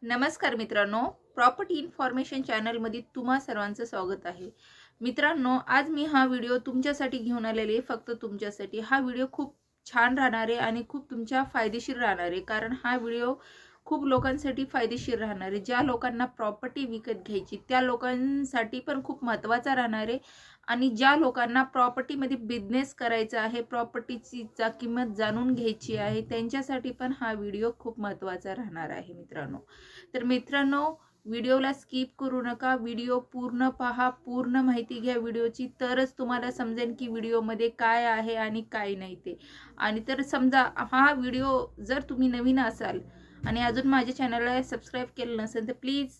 नमस्कार मित्रांनो, property information चॅनलमध्ये तुम्हा सर्वांचं स्वागत आहे। मित्रांनो, आज मी हा व्हिडिओ तुमच्यासाठी घेऊन आलेले आहे, फक्त तुमच्यासाठी। हा व्हिडिओ खूप छान राहणार आहे आणि खूप तुमच्या फायदेशीर राहणार आहे, कारण हा व्हिडिओ खूप लोकांसाठी फायदेशीर राहणार आहे। ज्या लोकांना प्रॉपर्टी विकत घ्यायची त्या लोकांसाठी पण खूप महत्त्वाचा राहणार आहे आणि ज्या लोकांना प्रॉपर्टीमध्ये बिझनेस करायचा आहे, प्रॉपर्टीची किंमत जाणून घ्यायची आहे, त्यांच्यासाठी पण हा व्हिडिओ खूप महत्त्वाचा राहणार आहे मित्रांनो। तर मित्रांनो, व्हिडिओला स्किप करू नका, व्हिडिओ पूर्ण पहा, पूर्ण माहिती घ्या व्हिडिओची, तरच तुम्हाला समजेल की व्हिडिओमध्ये काय आहे आणि काय नाही ते। आणि तर समजा हा व्हिडिओ जर तुम्ही नवीन असाल आणि अजून माझ्या चॅनलला सबस्क्राइब केलं नसेल तर प्लीज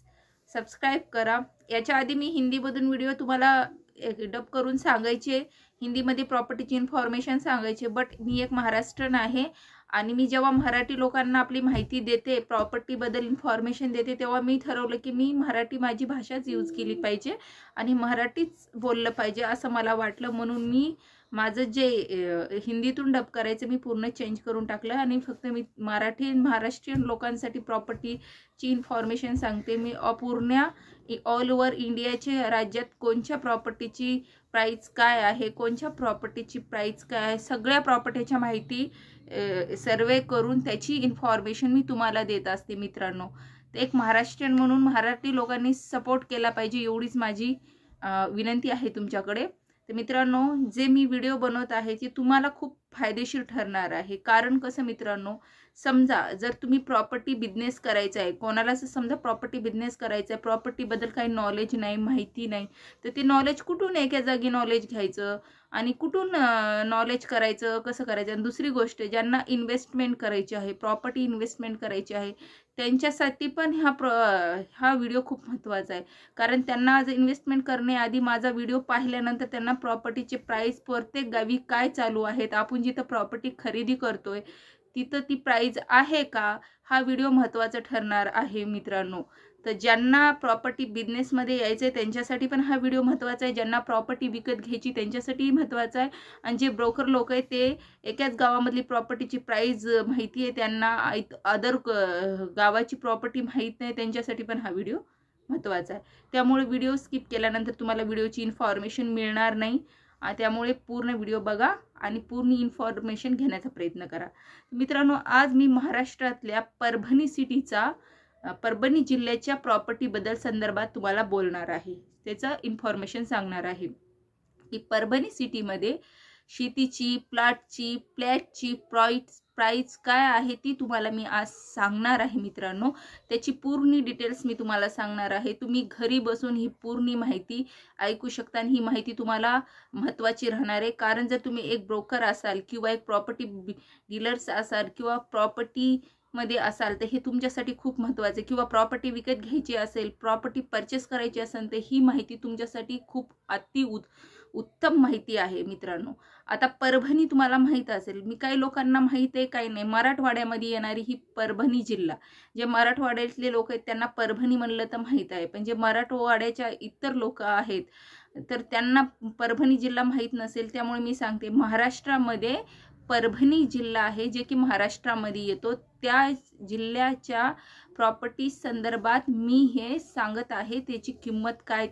सबस्क्राइब करा। याच्या आधी मी हिंदीमधून व्हिडिओ तुम्हाला डब करून सांगायचे, हिंदीमध्ये प्रॉपर्टीची इन्फॉर्मेशन सांगायचे, बट मी एक महाराष्ट्रीयन आहे आणि मी जेव्हा मराठी लोकांना आपली माहिती देते, प्रॉपर्टी बद्दल इन्फॉर्मेशन देते, तेव्हा मी ठरवलं की मी मराठी माझी भाषाच यूज केली पाहिजे आणि मराठीच बोललं पाहिजे असं मला वाटलं। म्हणून मी माझं जे हिंदीतून डब करायचं मी पूर्ण चेंज करून टाकलं आणि फक्त मी मराठी महाराष्ट्रीयन लोकांसाठी प्रॉपर्टीची इन्फॉर्मेशन सांगते। मी पूर्ण ऑल ओव्हर इंडियाच्या राज्यात कोणत्या प्रॉपर्टीची प्राइस काय आहे, कोणत्या प्रॉपर्टीची प्राइस काय आहे, सगळ्या प्रॉपर्टीच्या माहिती सर्वे करून त्याची इन्फॉर्मेशन मी तुम्हाला देत असते मित्रांनो। एक महाराष्ट्रीयन म्हणून मराठी लोकांनी सपोर्ट केला पाहिजे, एवढीच माझी विनंती आहे तुमच्याकडे। तर मित्रांनो, जे मी व्हिडिओ बनवत आहे ते तुम्हाला खूप फायदेशीर ठरणार आहे। कारण कसं मित्रांनो, समजा जर तुम्ही प्रॉपर्टी बिझनेस करायचा आहे, कोणाला समजा प्रॉपर्टी बिझनेस करायचा आहे, प्रॉपर्टी बद्दल काही नॉलेज नाही, माहिती नाही, तर ते नॉलेज कुठून एका जागी नॉलेज घ्यायचं आणि कुठून नॉलेज करायचं, कसं करायचं। आणि दुसरी गोष्ट, ज्यांना इन्व्हेस्टमेंट करायची आहे, प्रॉपर्टी इन्व्हेस्टमेंट करायची आहे, त्यांच्यासाठी पण हा व्हिडिओ खूप महत्त्वाचा आहे। कारण त्यांना आज इन्व्हेस्टमेंट करण्याआधी माझा व्हिडिओ पाहिल्यानंतर त्यांना प्रॉपर्टीचे प्राइस प्रत्येक गावी काय चालू आहेत, आपण जिथं प्रॉपर्टी खरेदी करतोय तिथं ती प्राइस आहे का, हा व्हिडिओ महत्त्वाचा ठरणार आहे मित्रांनो। तर ज्यांना प्रॉपर्टी बिझनेसमध्ये यायचं आहे त्यांच्यासाठी पण हा व्हिडिओ महत्त्वाचा आहे, ज्यांना प्रॉपर्टी विकत घ्यायची त्यांच्यासाठीही महत्त्वाचा आहे, आणि जे ब्रोकर लोक आहेत ते एकाच गावामधली प्रॉपर्टीची प्राइस माहिती आहे, त्यांना अदर गावाची प्रॉपर्टी माहीत नाही, त्यांच्यासाठी पण हा व्हिडिओ महत्त्वाचा आहे। त्यामुळे व्हिडिओ स्किप केल्यानंतर तुम्हाला व्हिडिओची इन्फॉर्मेशन मिळणार नाही, त्यामुळे पूर्ण व्हिडिओ बघा आणि पूर्ण इन्फॉर्मेशन घेण्याचा प्रयत्न करा। मित्रांनो, आज मी महाराष्ट्रातल्या परभणी जिल्ह्याच्या प्रॉपर्टी बद्दल संदर्भात तुम्हाला बोलणार आहे, त्याचं इन्फॉर्मेशन सांगणार आहे की परभणी सिटीमध्ये शेतीची, प्लॉटची, फ्लॅटची प्राइस काय आहे ती तुम्हाला मी आज सांगणार आहे मित्रांनो। त्याची पूर्ण डिटेल्स मी तुम्हाला सांगणार आहे। तुम्ही घरी बसून ही पूर्ण माहिती ऐकू शकता आणि ही माहिती तुम्हाला महत्त्वाची राहणार आहे। कारण जर तुम्ही एक ब्रोकर असाल किंवा एक प्रॉपर्टी डीलर्स असाल किंवा प्रॉपर्टी मध्ये असाल तर हे तुमच्यासाठी खूप महत्त्वाचं आहे, किंवा प्रॉपर्टी विकत घ्यायची असेल, प्रॉपर्टी परचेस करायची असेल तर ही माहिती तुमच्यासाठी खूप उत्तम माहिती आहे मित्रांनो। आता परभणी तुम्हाला माहित असेल, मी काही लोकांना माहित आहे काही नाही, मराठवाड्यामध्ये येणारी ही परभणी जिल्हा, जे मराठवाड्यातले लोक आहेत त्यांना परभणी म्हणलं तर माहित आहे, पण जे मराठवाड्याच्या इतर लोक आहेत तर त्यांना परभणी जिल्हा माहित नसेल। त्यामुळे मी सांगते, महाराष्ट्रामध्ये परभणी जिल्हा आहे जे की महाराष्ट्रामध्ये येतो, त्या जिल्ह्याच्या प्रॉपर्टी संदर्भात मी हे सांगत आहे। त्याची किंमत काय,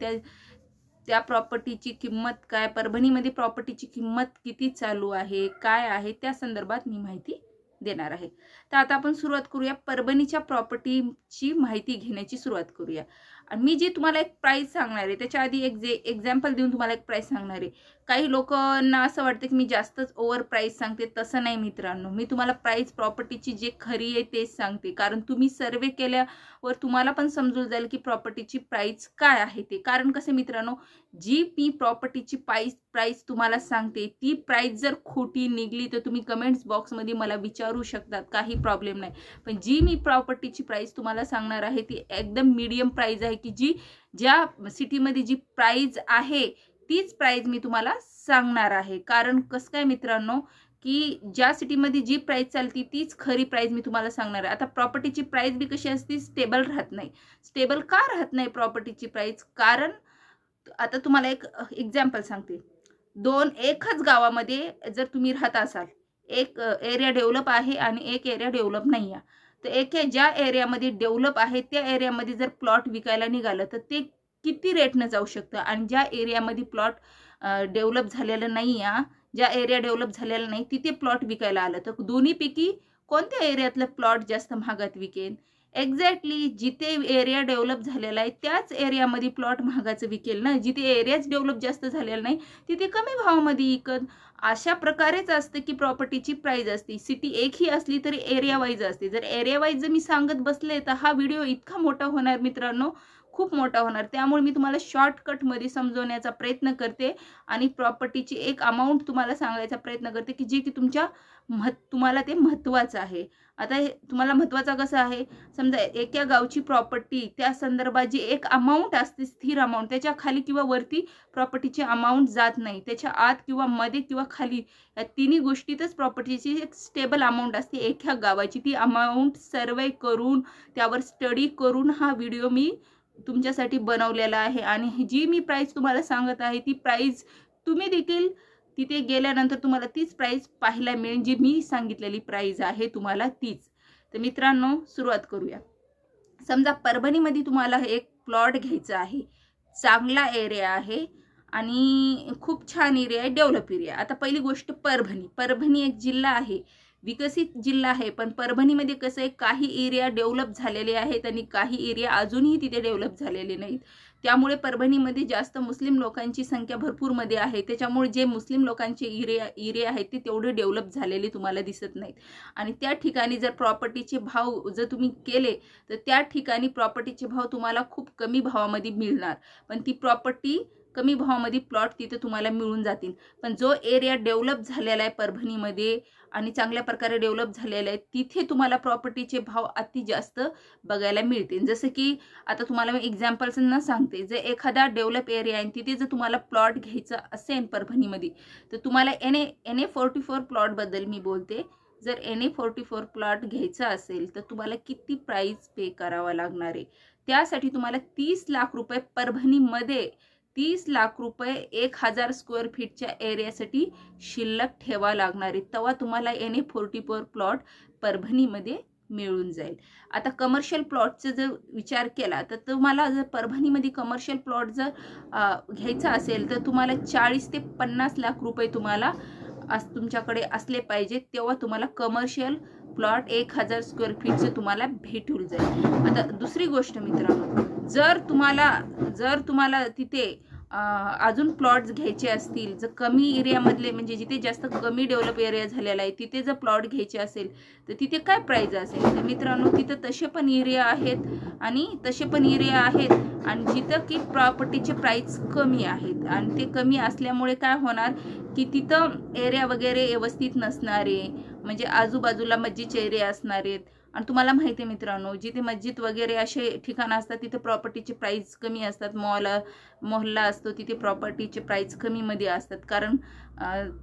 त्या प्रॉपर्टीची किंमत काय, परभणीमध्ये प्रॉपर्टीची किंमत किती चालू आहे, काय आहे, त्या संदर्भात मी माहिती देणार आहे। तर आता आपण सुरुवात करूया, परभणीच्या प्रॉपर्टीची माहिती घेण्याची सुरुवात करूया। आणि मी जे तुम्हाला एक प्राइस सांगणार आहे त्याच्या आधी एक एक्झाम्पल देऊन तुम्हाला एक प्राइस सांगणार आहे। काही लोकांना असं वाटतं की मी जास्तच ओव्हर प्राइस सांगते, तसं नाही मित्रांनो। मी तुम्हाला प्राइस प्रॉपर्टीची जे खरी आहे तेच सांगते, कारण तुम्ही सर्वे केल्यावर तुम्हाला पण समजून जाईल की प्रॉपर्टीची प्राइस काय आहे ते। कारण कसं मित्रांनो, जी मी प्रॉपर्टीची प्राइस तुम्हाला सांगते ती प्राइस जर खोटी निघली तर तुम्ही कमेंट्स बॉक्समध्ये मला विचारू शकतात, काही प्रॉब्लेम नाही। पण जी मी प्रॉपर्टीची प्राइस तुम्हाला सांगणार आहे ती एकदम मीडियम प्राइस आहे, की ज्या सिटीमध्ये जी प्राइस आहे तीच प्राइस मी तुम्हाला सांगणार आहे। कारण कसं काय मित्रांनो, की ज्या सिटीमध्ये जी प्राइस चालती तीच खरी प्राइस मी तुम्हाला सांगणार आहे। आता प्रॉपर्टीची प्राइस बी कशी असते, स्टेबल राहत नाही। स्टेबल का राहत नाही प्रॉपर्टीची प्राइस? कारण आता तुम्हाला एक एक्झाम्पल सांगते, एकच गावामध्ये जर तुम्ही राहत असाल, एक एरिया डेव्हलप आहे आणि एक एरिया डेव्हलप नाही आहे, तर ज्या एरियामध्ये डेव्हलप आहे त्या एरियामध्ये जर प्लॉट विकायला निघालं तर ते किती रेटनं जाऊ शकतं, आणि ज्या एरियामध्ये प्लॉट डेव्हलप झालेलं नाही, ज्या एरिया डेव्हलप झालेला नाही तिथे प्लॉट विकायला आलं तर दोन्हीपैकी कोणत्या एरियातलं प्लॉट जास्त महागात विकेल? एक्झॅक्टली जिथे एरिया डेव्हलप झालेला आहे त्याच एरियामध्ये प्लॉट महागाचं विकेल ना. जिथे एरियाच डेव्हलप जास्त झालेला नाही तिथे कमी भावामध्ये विकत. अशा प्रकारेच असतं की प्रॉपर्टीची प्राइस असते. सिटी एकही असली तरी एरिया वाईज असते. जर एरिया वाईज जर मी सांगत बसले तर हा व्हिडिओ इतका मोठा होणार मित्रांनो, खूप मोठा होणार. त्यामुळे मी तुम्हाला शॉर्टकटमध्ये समजवण्याचा प्रयत्न करते आणि प्रॉपर्टीची एक अमाऊंट तुम्हाला सांगायचा प्रयत्न करते की जे की तुम्हाला ते महत्त्वाचं आहे. आता हे तुम्हाला महत्त्वाचं कसं आहे, समजा एका गावची प्रॉपर्टी त्या संदर्भात जी एक अमाऊंट असते, स्थिर अमाऊंट, त्याच्या खाली किंवा वरती प्रॉपर्टीची अमाऊंट जात नाही. त्याच्या आत किंवा मध्ये किंवा खाली या तिन्ही गोष्टीतच प्रॉपर्टीची एक स्टेबल अमाऊंट असते एका गावाची. ती अमाऊंट सर्वे करून त्यावर स्टडी करून हा व्हिडिओ मी तुमच्यासाठी बनवलेला आहे. आणि जी मी प्राइस तुम्हाला सांगत आहे ती प्राइस तुम्ही देखील तिथे गेल्यानंतर तुम्हाला तीच प्राइस पाहायला मिळेल, जी मी सांगितलेली प्राइस आहे तुम्हाला तीच. तर मित्रांनो सुरुवात करूया. समजा परभणीमध्ये तुम्हाला एक प्लॉट घ्यायचा आहे, चांगला एरिया आहे आणि खूप छान एरिया आहे, डेव्हलप एरिया. आता पहिली गोष्ट परभणी एक जिल्हा आहे, विकसित जिल्हा आहे. पण परभणीमध्ये कसं आहे, काही एरिया डेव्हलप झालेले आहेत आणि काही एरिया अजूनही तिथे डेव्हलप झालेले नाहीत. त्यामुळे परभणीमध्ये जास्त मुस्लिम लोकांची संख्या भरपूर मध्ये आहे. त्याच्यामुळे जे मुस्लिम लोकांचे एरिया आहेत ते तेवढे डेव्हलप झालेले तुम्हाला दिसत नाहीत. आणि त्या ठिकाणी जर प्रॉपर्टीचे भाव जर तुम्ही केले तर त्या ठिकाणी प्रॉपर्टीचे भाव तुम्हाला खूप कमी भावामध्ये मिळणार. पण ती प्रॉपर्टी कमी भावामध्ये प्लॉट तिथे तुम्हाला मिळून जातील. पण जो एरिया डेव्हलप झालेला आहे परभणीमध्ये आणि चांगल्या प्रकारे डेव्हलप झालेला आहे तिथे तुम्हाला प्रॉपर्टीचे भाव अति जास्त बघायला मिळतील. जसं की आता तुम्हाला मी एक्झाम्पल्स न सांगते, जर एखादा डेव्हलप एरिया आहे तिथे जर तुम्हाला प्लॉट घ्यायचा असेल परभणीमध्ये तर तुम्हाला NA44 प्लॉटबद्दल मी बोलते. जर NA44 प्लॉट घ्यायचा असेल तर तुम्हाला किती प्राइस पे करावा लागणार आहे? त्यासाठी तुम्हाला 30 लाख रुपये परभणीमध्ये 30 लाख रुपये 1000 स्क्वेअर फीटच्या एरियासाठी शिल्लक ठेवा लागणार आहे. तेव्हा तुम्हाला NA44 प्लॉट परभणीमध्ये मिळून जाईल. आता कमर्शियल प्लॉटचा जर विचार केला तर तुम्हाला जर परभणीमध्ये कमर्शियल प्लॉट जर घ्यायचा असेल तर तुम्हाला 40 ते 50 लाख रुपये तुम्हाला तुमच्याकडे असले पाहिजे. तेव्हा तुम्हाला कमर्शियल प्लॉट 1000 स्क्वेअर फीटचं तुम्हाला भेटून जाईल. आता दुसरी गोष्ट मित्रांनो, जर तुम्हाला तिथे अजून प्लॉट्स घ्यायचे असतील, जर कमी एरियामधले म्हणजे जिथे जास्त कमी डेव्हलप एरिया झालेला आहे तिथे जर प्लॉट घ्यायचे असेल तर तिथे काय प्राइस असेल? तर मित्रांनो तिथं तसे पण एरिया आहेत आणि जिथं की प्रॉपर्टीचे प्राइस कमी आहेत. आणि ते कमी असल्यामुळे काय होणार की तिथं एरिया वगैरे व्यवस्थित नसणारे, म्हणजे आजूबाजूला मस्जिदचे एरिया असणार आहेत. आणि तुम्हाला माहिती आहे मित्रांनो, जिथे मस्जिद वगैरे असे ठिकाणं असतात तिथे प्रॉपर्टीचे प्राइस कमी असतात. मोहल्ला असतो तिथे प्रॉपर्टीचे प्राइस कमीमध्ये असतात. कारण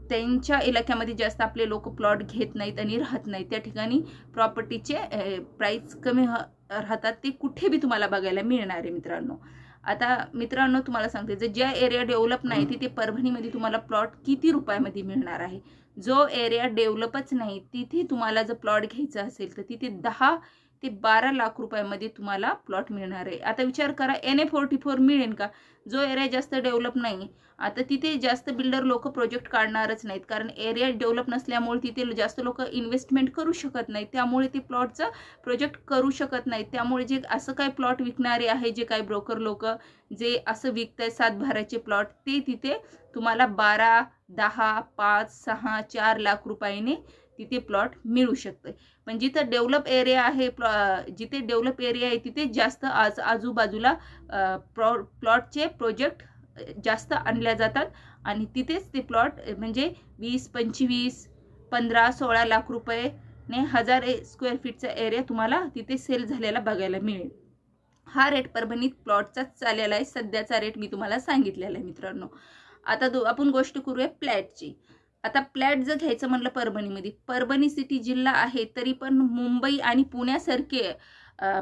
त्यांच्या इलाक्यामध्ये जास्त आपले लोक प्लॉट घेत नाहीत आणि राहत नाहीत. त्या ठिकाणी प्रॉपर्टीचे प्राइस कमी राहतात. ते कुठे बी तुम्हाला बघायला मिळणार आहे मित्रांनो. आता मित्रांनो तुम्हाला सांगते, जर ज्या एरिया डेव्हलप नाही तिथे परभणीमध्ये तुम्हाला प्लॉट किती रुपयामध्ये मिळणार आहे? जो एरिया डेव्हलपच नाही तिथे तुम्हाला जर प्लॉट घ्यायचा असेल तर तिथे 10 ते 12 लाख रुपयामध्ये तुम्हाला प्लॉट मिळणार आहे. आता विचार करा, NA44 मिळेल का? जो एरिया जास्त डेव्हलप नाही आता तिथे जास्त बिल्डर लोक प्रोजेक्ट काढणारच नाहीत. कारण एरिया डेव्हलप नसल्यामुळे तिथे जास्त लोक इन्व्हेस्टमेंट करू शकत नाहीत. त्यामुळे ते प्लॉटचं प्रोजेक्ट करू शकत नाहीत. त्यामुळे जे असं काही प्लॉट विकणारे आहे, जे काही ब्रोकर लोक जे असं विकतायत सातभाराचे प्लॉट, ते तिथे तुम्हाला 12, 10, 5, 6, 4 लाख रुपयाने तिथे प्लॉट मिळू शकते. पण जिथं डेव्हलप एरिया आहे तिथे जास्त आजूबाजूला प्लॉटचे प्रोजेक्ट जास्त आणल्या जातात आणि तिथेच ते प्लॉट म्हणजे 20, 25, 15, 16 लाख रुपये ने 1000 स्क्वेअर फीटचा एरिया तुम्हाला तिथे सेल झालेला बघायला मिळेल. हा रेट परभणीत प्लॉटचा चाललेला आहे. सध्याचा रेट मी तुम्हाला सांगितलेला आहे मित्रांनो. आता आपण गोष्ट करूया फ्लॅटची. आता फ्लॅट जर घ्यायचं म्हणलं परभणीमध्ये, परभणी सिटी जिल्हा आहे तरी पण मुंबई आणि पुण्यासारखे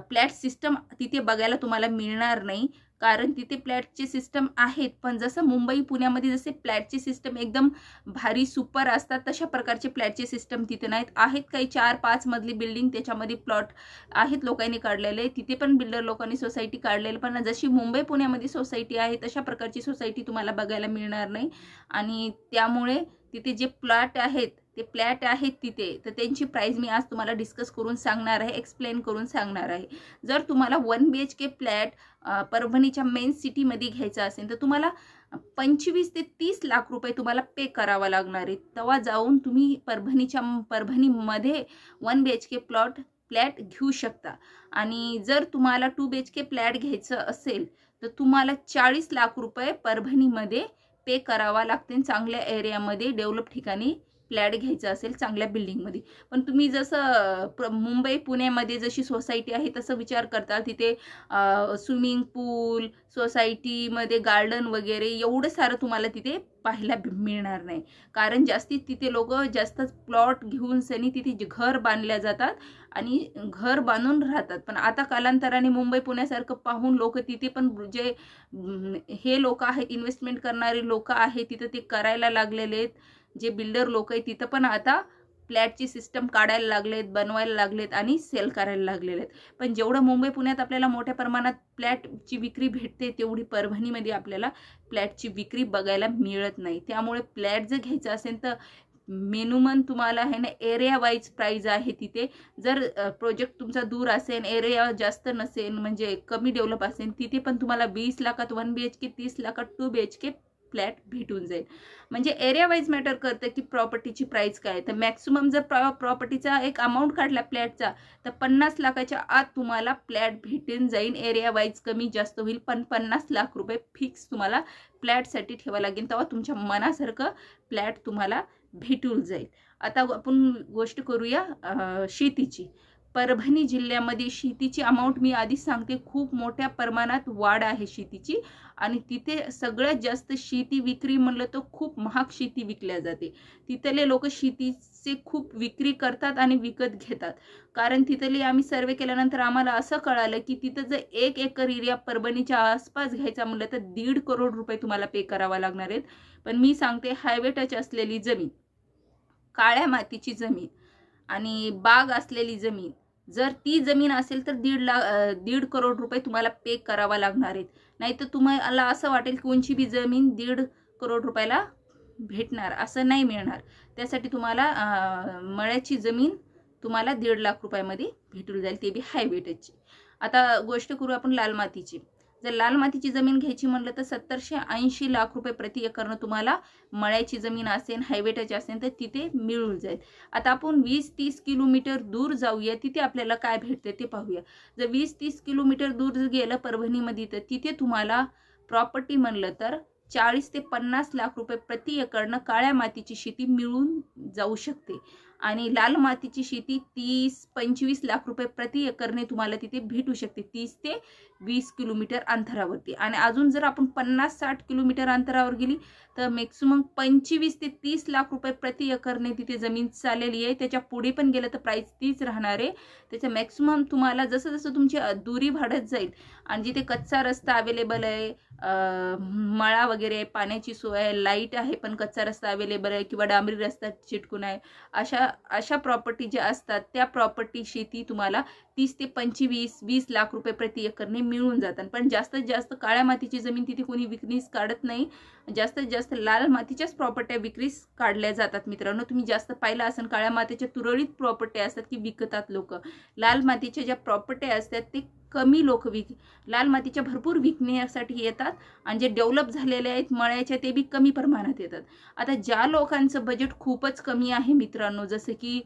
फ्लॅट सिस्टम तिथे बघायला तुम्हाला मिळणार नाही. कारण तिथे फ्लॅटची सिस्टम आहेत, पण जसं मुंबई पुण्यामध्ये जसे फ्लॅटची सिस्टम एकदम भारी सुपर असतात तशा प्रकारचे फ्लॅटची सिस्टम तिथे नाहीत. आहेत काही 4-5 मजली बिल्डिंग, त्याच्यामध्ये प्लॉट आहेत लोकांनी काढलेले, तिथे पण बिल्डर लोकांनी सोसायटी काढलेली, पण जशी मुंबई पुण्यामध्ये सोसायटी आहे तशा प्रकारची सोसायटी तुम्हाला बघायला मिळणार नाही. आणि त्यामुळे तिथे जे प्लॉट आहेत ते फ्लॅट आहेत तिथे, तर त्यांची प्राइस मी आज तुम्हाला डिस्कस करून सांगणार आहे, एक्सप्लेन करून सांगणार आहे. जर तुम्हाला 1 BHK फ्लॅट परभणीच्या मेन सिटीमध्ये घ्यायचा असेल तर तुम्हाला 25 ते 30 लाख रुपये तुम्हाला पे करावा लागणार आहे. तेव्हा जाऊन तुम्ही परभणीमध्ये 1 BHK फ्लॅट घेऊ शकता. आणि जर तुम्हाला 2 BHK फ्लॅट घ्यायचं असेल तर तुम्हाला 40 लाख रुपये परभणीमध्ये पे करावा लागते. चांगल्या एरियामध्ये डेव्हलप ठिकाणी फ्लॅट घ्यायचा असेल, चांगल्या बिल्डिंगमध्ये. पण तुम्ही जसं मुंबई पुण्यामध्ये जशी सोसायटी आहे तसं विचार करता, तिथे स्विमिंग पूल, सोसायटीमध्ये गार्डन वगैरे एवढं सारं तुम्हाला तिथे पाहायला मिळणार नाही. कारण जास्तीत तिथे लोक जास्त प्लॉट घेऊन सनी तिथे घर बांधल्या जातात आणि घर बांधून राहतात. पण आता कालांतराने मुंबई पुण्यासारखं पाहून लोक तिथे पण जे हे लोक आहेत, इन्व्हेस्टमेंट करणारे लोक आहेत तिथं ते करायला लागलेले आहेत. जे बिल्डर लोक आहेत तिथं पण आता फ्लॅटची सिस्टम काढायला लागलेत, बनवायला लागलेत आणि सेल करायला लागलेले आहेत. पण जेवढं मुंबई पुण्यात आपल्याला मोठ्या प्रमाणात फ्लॅटची विक्री भेटते तेवढी परभणीमध्ये आपल्याला फ्लॅटची विक्री बघायला मिळत नाही. त्यामुळे फ्लॅट जर घ्यायचं असेल तर मिनिमम तुम्हाला आहे ना एरिया वाईज प्राइस आहे तिथे. जर प्रोजेक्ट तुमचा दूर असेल, एरिया जास्त नसेल, म्हणजे कमी डेव्हलप असेल, तिथे पण तुम्हाला 20 लाखात 1 BHK, 30 लाखात 2 BHK फ्लॅट भेटून जाईल. म्हणजे एरिया वाईज मॅटर करतं की प्रॉपर्टीची प्राइस काय. तर मॅक्सिमम जर प्रॉपर्टीचा एक अमाऊंट काढला फ्लॅटचा तर 50 लाखाच्या आत तुम्हाला फ्लॅट भेटून जाईल. एरिया वाईज कमी जास्त होईल, पण 50 लाख रुपये फिक्स तुम्हाला फ्लॅटसाठी ठेवा लागेल, तेव्हा तुमच्या मनासारखं फ्लॅट तुम्हाला भेटून जाईल. आता आपण गोष्ट करूया शेतीची. परभणी जिल्ह्यामध्ये शेतीची अमाऊंट मी आधीच सांगते, खूप मोठ्या प्रमाणात वाढ आहे शेतीची. आणि तिथे सगळ्यात जास्त शेती विक्री म्हणलं तर खूप महाग शेती विकल्या जाते. तिथले लोक शेतीचे खूप विक्री करतात आणि विकत घेतात. कारण तिथले आम्ही सर्वे केल्यानंतर आम्हाला असं कळालं की तिथं जर 1 एकर एरिया परभणीच्या आसपास घ्यायचा म्हणलं तर 1.5 करोड रुपये तुम्हाला पे करावा लागणार आहेत. पण मी सांगते, हायवे टच असलेली जमीन, काळ्या मातीची जमीन आणि बाग असलेली जमीन, जर ती जमीन असेल तर 1.5 करोड रुपये तुम्हाला पे करावा लागणार आहेत. नाहीतर तुम्हाला असं वाटेल की कोणची बी जमीन 1.5 करोड रुपयाला भेटणार, असं नाही मिळणार. त्यासाठी तुम्हाला मळ्याची जमीन तुम्हाला 1.5 लाख रुपयामध्ये भेटून जाईल, ते बी हायवे टचची. आता गोष्ट करू आपण लाल मातीची. जर लाल मातीची जमीन घ्यायची म्हणलं तर 70-80 लाख रुपये प्रति एकरनं तुम्हाला मळ्याची जमीन असेल, हायवे टच असेल तर तिथे मिळून जाईल. आता आपण 20-30 किलोमीटर दूर जाऊया, तिथे आपल्याला काय भेटते ते पाहूया. जर 20-30 किलोमीटर दूर गेलं परभणीमध्ये तर तिथे तुम्हाला प्रॉपर्टी म्हणलं तर 40 ते 50 लाख रुपये प्रति एकरनं काळ्या मातीची शेती मिळून जाऊ शकते. आणि लाल मातीची शेती 30-25 लाख रुपये प्रति एकरने तुम्हाला तिथे भेटू शकते, 30 ते 20 किलोमीटर अंतरावरती. आणि अजून जर आपण 50-60 किलोमीटर अंतरावर गेली तर मॅक्सिमम 25 ते 30 लाख रुपये प्रति एकरने तिथे जमीन चाललेली आहे. त्याच्या पुढे पण गेलं तर प्राइस तीच राहणार आहे. त्याच्या मॅक्सिमम तुम्हाला जसं जसं तुमची दूरी वाढत जाईल आणि जिथे कच्चा रस्ता अवेलेबल आहे, मळा वगैरे, पाण्याची सोय आहे, लाईट आहे पण कच्चा रस्ता अवेलेबल आहे किंवा डांबरी रस्ता चिटकून आहे, अशा प्रॉपर्टी ज्या असतात त्या प्रॉपर्टी शेती तुम्हाला 30 ते 25-20 लाख रुपये प्रति एकरने मिळून जातात. पण जास्तीत जास्त काळ्या मातीची जमीन तिथे कोणी विक्रीस काढत नाही. जास्तीत जास्त लाल मातीच्याच प्रॉपर्ट्या विक्रीस काढल्या जातात. मित्रांनो, तुम्ही जास्त पाहिलं असेल काळ्या मातीच्या तुरळीत प्रॉपर्टी असतात की विकतात लोक. लाल मातीच्या ज्या प्रॉपर्टी असतात ते कमी लोक लाल मातीच्या भरपूर विकण्यासाठी येतात आणि जे डेव्हलप झालेले आहेत मळ्याच्या ते बी कमी प्रमाणात येतात. आता ज्या लोकांचं बजेट खूपच कमी आहे मित्रांनो, जसं की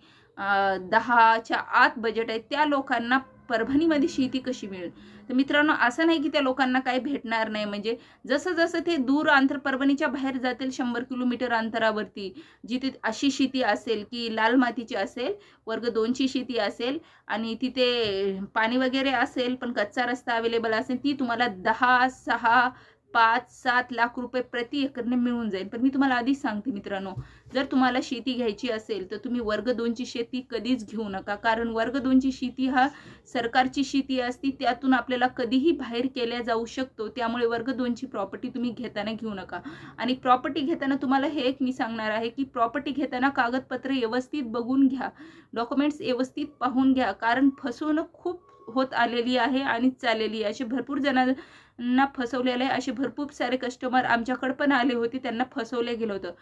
10च्या आत बजेट आहे, त्या लोकांना परभणीमध्ये शेती कशी मिळेल. तर मित्रांनो, असं नाही की त्या लोकांना काही भेटणार नाही. म्हणजे जसं जसं ते दूर अंतर परभणीच्या बाहेर जातील 100 किलोमीटर अंतरावरती जिथे अशी शेती असेल की लाल मातीची असेल, वर्ग 2ची शेती असेल आणि तिथे पाणी वगैरे असेल पण कच्चा रस्ता अवेलेबल असेल, ती तुम्हाला 10, 6 5-7 लाख रुपये प्रति एकरने मिळून जाईल। पण मी तुम्हाला आधीच सांगते मित्रांनो, जर तुम्हाला शेती घ्यायची असेल तर तुम्ही वर्ग 2ची शेती कधीच घेऊ नका, कारण वर्ग 2ची शेती हा सरकारची शेती असती, त्यातून आपल्याला कधीही बाहेर केल्या जाऊ शकतो। त्यामुळे वर्ग 2ची प्रॉपर्टी तुम्ही घेताना घेऊ नका। आणि प्रॉपर्टी घेताना तुम्हाला हे एक मी सांगणार आहे की प्रॉपर्टी घेताना कागदपत्र व्यवस्थित बघून घ्या, डॉक्युमेंट्स व्यवस्थित पाहून घ्या, कारण फसवणूक खूप होत आलेली आहे आणि चाललेली आहे। असे भरपूर जणांना फसवलेले आहे, असे भरपूर सारे कस्टमर आमच्याकडे पण आले होते, त्यांना फसवले गेलं होतं।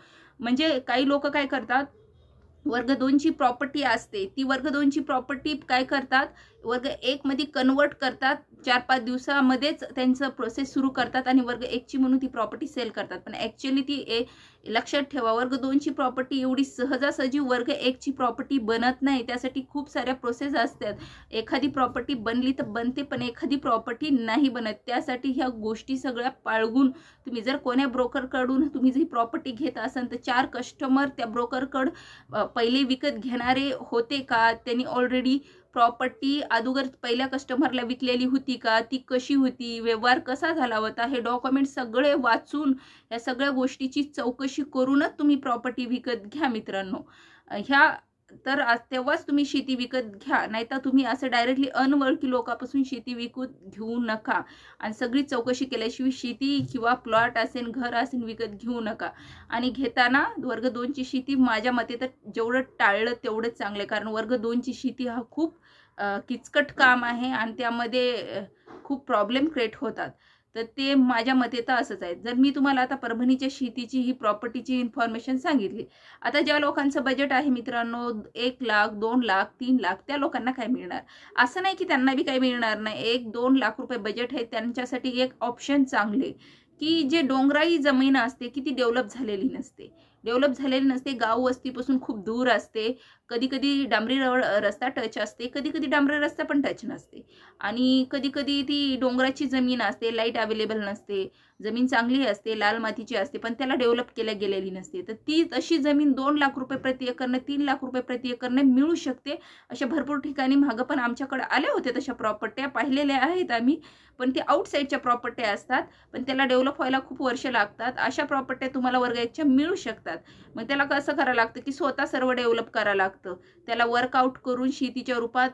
म्हणजे काही लोक काय करतात, वर्ग 2ची प्रॉपर्टी असते, ती वर्ग 2ची प्रॉपर्टी काय करतात, वर्ग 1 मध्ये कन्वर्ट करतात, 4-5 दिवसामध्येच त्यांचं प्रोसेस सुरू करतात आणि वर्ग 1ची म्हणून ती प्रॉपर्टी सेल करतात। पण ॲक्च्युअली ती लक्षात ठेवा, वर्ग 2ची प्रॉपर्टी एवढी सहजासहजी वर्ग 1ची प्रॉपर्टी बनत नाही, त्यासाठी खूप साऱ्या प्रोसेस असतात। एखादी प्रॉपर्टी बनली तर बनते, पण एखादी प्रॉपर्टी नाही बनत। त्यासाठी ह्या गोष्टी सगळ्या पाळगून तुम्ही जर कोण्या ब्रोकरकडून तुम्ही जी प्रॉपर्टी घेत असाल तर 4 कस्टमर त्या ब्रोकरकडे पहिले विकत घेणारे होते का, त्यांनी ऑलरेडी प्रॉपर्टी अगोदर पहिल्या कस्टमरला विकलेली होती का, ती कशी होती, व्यवहार कसा झाला होता, हे डॉक्युमेंट सगळे वाचून या सगळ्या गोष्टीची चौकशी करूनच तुम्ही प्रॉपर्टी विकत घ्या मित्रांनो। ह्या तर तेव्हाच तुम्ही शेती विकत घ्या, नाहीतर तुम्ही असं डायरेक्टली अनवळखी लोकांपासून शेती विकत घेऊ नका आणि सगळी चौकशी केल्याशिवाय शेती किंवा प्लॉट असेल, घर असेल विकत घेऊ नका। आणि घेताना वर्ग 2ची शेती माझ्या मते तर जेवढं टाळलं तेवढंच चांगलं, कारण वर्ग 2ची शेती हा खूप किचकट काम आहे आणि त्यामध्ये खूप प्रॉब्लेम क्रिएट होतात। तर ते माझ्या मते तर असंच आहे। जर मी तुम्हाला आता परभणीच्या शेतीची ही प्रॉपर्टीची इन्फॉर्मेशन सांगितली, आता ज्या लोकांचं बजेट आहे मित्रांनो 1 लाख, 2 लाख, 3 लाख, त्या लोकांना काय मिळणार, असं नाही की त्यांना बी काही मिळणार नाही। 1-2 लाख रुपये बजेट आहे, त्यांच्यासाठी एक ऑप्शन चांगले की जे डोंगराई जमीन असते की ती डेव्हलप झालेली नसते, गाव वस्तीपासून खूप दूर असते, कधी कधी डांबरी रस्ता टच असते, कधी कधी डांबरी रस्ता पण टच नसते, आणि कधी कधी ती डोंगराची जमीन असते, लाईट अवेलेबल नसते, जमीन चांगली असते, लाल मातीची असते, पण त्याला डेव्हलप केल्या गेलेली नसते। तर ती तशी जमीन 2 लाख रुपये प्रति एकरने, 3 लाख रुपये प्रति एकरने मिळू शकते। अशा भरपूर ठिकाणी मागं पण आमच्याकडे आल्या होत्या तशा प्रॉपर्ट्या, पाहिलेल्या आहेत आम्ही, पण ते आउटसाईडच्या प्रॉपर्ट्या असतात, पण त्याला डेव्हलप व्हायला खूप वर्ष लागतात। अशा प्रॉपर्ट्या तुम्हाला वर्ग 1च्या मिळू शकतात। मग त्याला कसं करावं लागतं की स्वतः सर्व डेव्हलप करावं लागतं, त्याला वर्कआउट करून शेतीच्या रूपात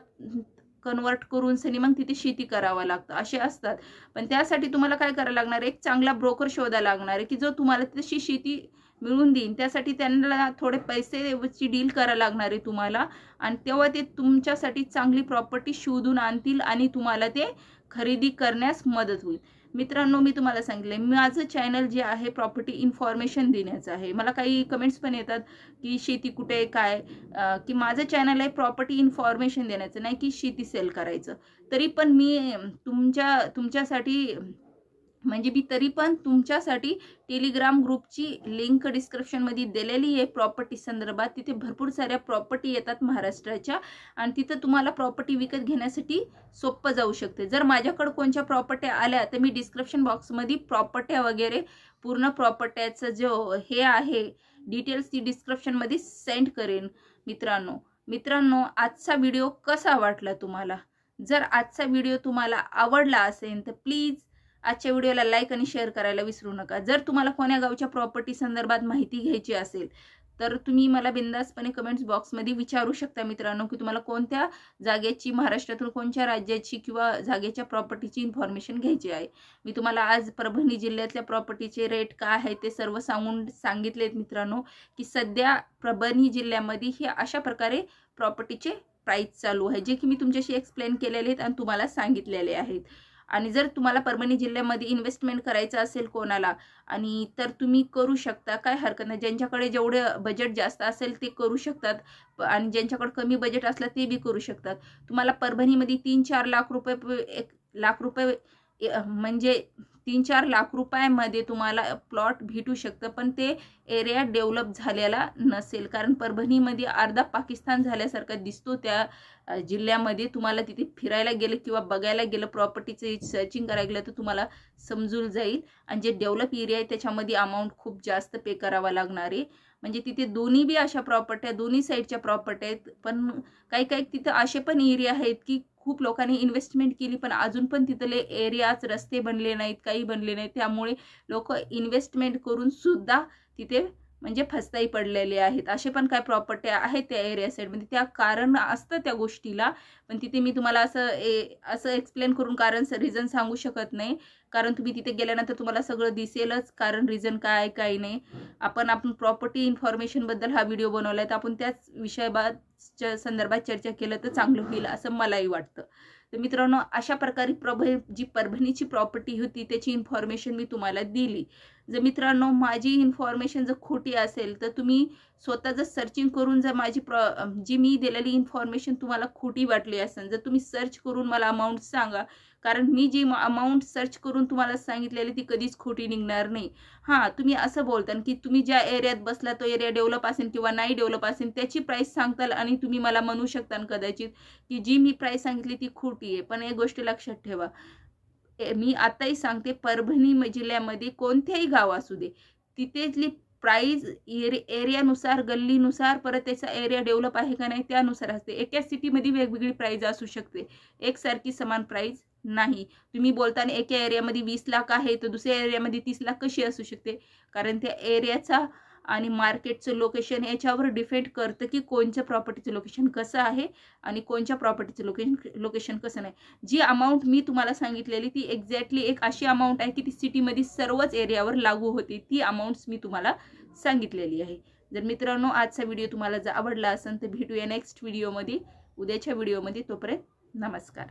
कन्वर्ट करून सनी मग तिथे शेती करावं लागतं, असे असतात। पण त्यासाठी तुम्हाला काय करावं लागणार, एक चांगला ब्रोकर शोधावा लागणार आहे की जो तुम्हाला तशी शेती मिळून देईन। त्यासाठी त्यांना थोडे पैसेची डील करावं लागणार आहे तुम्हाला, आणि तेव्हा ते तुमच्यासाठी चांगली प्रॉपर्टी शोधून आणतील आणि तुम्हाला ते खरेदी करण्यास मदत होईल। मित्रांनो, मी तुम्हाला सांगितले माझं चॅनल जे आहे प्रॉपर्टी इन्फॉर्मेशन देण्याचं आहे। मला काही कमेंट्स पण येतात की शेती कुठे काय, की माझं चॅनल आहे प्रॉपर्टी इन्फॉर्मेशन देण्याचं, नाही की शेती सेल करायचं। तरी पण मी तुमच्यासाठी म्हणजे मी तरी पण तुमच्यासाठी टेलिग्राम ग्रुपची लिंक डिस्क्रिप्शनमध्ये दिलेली आहे प्रॉपर्टी संदर्भात। तिथे भरपूर साऱ्या प्रॉपर्टी येतात महाराष्ट्राच्या, आणि तिथं तुम्हाला प्रॉपर्टी विकत घेण्यासाठी सोपं जाऊ शकते। जर माझ्याकडे कोणत्या प्रॉपर्ट्या आल्या तर मी डिस्क्रिप्शन बॉक्समध्ये प्रॉपर्ट्या वगैरे पूर्ण प्रॉपर्ट्याचं जो हे आहे डिटेल्स ती डिस्क्रिप्शनमध्ये सेंड करेन। मित्रांनो आजचा व्हिडिओ कसा वाटला तुम्हाला, जर आजचा व्हिडिओ तुम्हाला आवडला असेल तर प्लीज आजच्या व्हिडिओला लाईक आणि शेअर करायला विसरू नका। जर तुम्हाला कोण्या गावच्या प्रॉपर्टी संदर्भात माहिती घ्यायची असेल तर तुम्ही मला बिंदासपणे कमेंट्स बॉक्समध्ये विचारू शकता मित्रांनो, की तुम्हाला कोणत्या जागेची, महाराष्ट्रातून कोणत्या राज्याची किंवा जागेच्या प्रॉपर्टीची इन्फॉर्मेशन घ्यायची आहे। मी तुम्हाला आज परभणी जिल्ह्यातल्या प्रॉपर्टीचे रेट काय आहे ते सर्व सांगितलेत मित्रांनो, की सध्या परभणी जिल्ह्यामध्ये हे अशा प्रकारे प्रॉपर्टीचे प्राइस चालू आहे, जे की मी तुमच्याशी एक्सप्लेन केलेले आहेत आणि तुम्हाला सांगितलेले आहेत। आणि जर तुम्हाला परभणी जिल्ह्यामध्ये इन्व्हेस्टमेंट करायचं असेल कोणाला, आणि तर तुम्ही करू शकता, काय हरकत नाही। ज्यांच्याकडे जेवढे बजेट जास्त असेल ते करू शकतात, आणि ज्यांच्याकडे कमी बजेट असलं ते बी करू शकतात। तुम्हाला परभणीमध्ये 3-4 लाख रुपये, 1 लाख रुपये म्हणजे 3-4 लाख रुपयामध्ये तुम्हाला प्लॉट भेटू शकतं, पण ते एरिया डेव्हलप झालेला नसेल, कारण परभणीमध्ये अर्धा पाकिस्तान झाल्यासारखा दिसतो त्या जिल्ह्यामध्ये। तुम्हाला तिथे फिरायला गेलं किंवा बघायला गेलं, प्रॉपर्टीचे सर्चिंग करायला गेलं तर तुम्हाला समजून जाईल। आणि जे डेव्हलप एरिया आहे त्याच्यामध्ये अमाऊंट खूप जास्त पे करावा लागणार आहे, म्हणजे तिथे दोन्ही बी अशा प्रॉपर्ट्या, दोन्ही साईडच्या प्रॉपर्ट्या आहेत। पण काही तिथं असे पण एरिया आहेत की खूप लोकांनी इन्व्हेस्टमेंट केली, पण अजून पण तिथले एरियाज रस्ते बनले नाहीत, काही बनले नाहीत. त्यामुळे लोक इन्व्हेस्टमेंट करून सुद्धा तिथे म्हणजे फसताही पडलेले आहेत. असे पण काय प्रॉपर्टी आहेत त्या एरिया साईडमध्ये. त्या कारण असतं त्या गोष्टीला, पण तिथे मी तुम्हाला असं एक्सप्लेन करून कारण रिझन सांगू शकत नाही. कारण तुम्ही तिथे गेल्यानंतर तुम्हाला सगळं दिसेलच, कारण रिझन काय काही नाही. आपण प्रॉपर्टी इन्फॉर्मेशनबद्दल हा व्हिडिओ बनवलाय, तर आपण त्याच विषयाच्या संदर्भात चर्चा केलं तर चांगलं होईल असं मलाही वाटतं. तर मित्रांनो, अशा प्रकारे जी परभणीची प्रॉपर्टी होती त्याची इन्फॉर्मेशन मी तुम्हाला दिली. जर मित्रांनो माझी इन्फॉर्मेशन जर खोटी असेल तर तुम्ही स्वतः जर सर्चिंग करून जर जी मी दिलेली इन्फॉर्मेशन तुम्हाला खोटी वाटली असेल, जर तुम्ही सर्च करून मला अमाऊंट सांगा. कारण मी जी अमाऊंट सर्च करून तुम्हाला सांगितलेली ती कधीच खोटी निघणार नाही. हां, तुम्ही असं बोलता की तुम्ही ज्या एरियात बसला तो एरिया डेव्हलप असेल किंवा नाही डेव्हलप असेल त्याची प्राईस सांगताल आणि तुम्ही मला म्हणू शकता कदाचित की जी मी प्राईस सांगितली ती खोटी आहे. पण एक गोष्ट लक्षात ठेवा, मी आताही सांगते, परभणी जिल्ह्यामध्ये कोणत्याही गाव असू दे, तिथेली प्राईज एरियानुसार, गल्लीनुसार, परत त्याचा एरिया डेव्हलप आहे का नाही त्यानुसार असते. एका सिटीमध्ये वेगवेगळी प्राईज असू शकते, एकसारखी समान प्राईज नाही. तुम्ही बोलताना एका एरियामध्ये 20 लाख आहे तर दुसऱ्या एरियामध्ये 30 लाख कशी असू शकते? कारण त्या एरियाचा आणि मार्केटचं लोकेशन याच्यावर डिपेंड करतं की कोणत्या प्रॉपर्टीचं लोकेशन कसं आहे आणि कोणत्या प्रॉपर्टीचं लोकेशन कसं नाही. जी अमाऊंट मी तुम्हाला सांगितलेली ती एक्झॅक्टली एक अशी अमाऊंट आहे की ती सिटीमध्ये सर्वच एरियावर लागू होते. ती अमाऊंट्स मी तुम्हाला सांगितलेली आहे. जर मित्रांनो आजचा व्हिडिओ तुम्हाला जर आवडला असेल तर भेटूया नेक्स्ट व्हिडिओमध्ये, उद्याच्या व्हिडिओमध्ये. तोपर्यंत नमस्कार.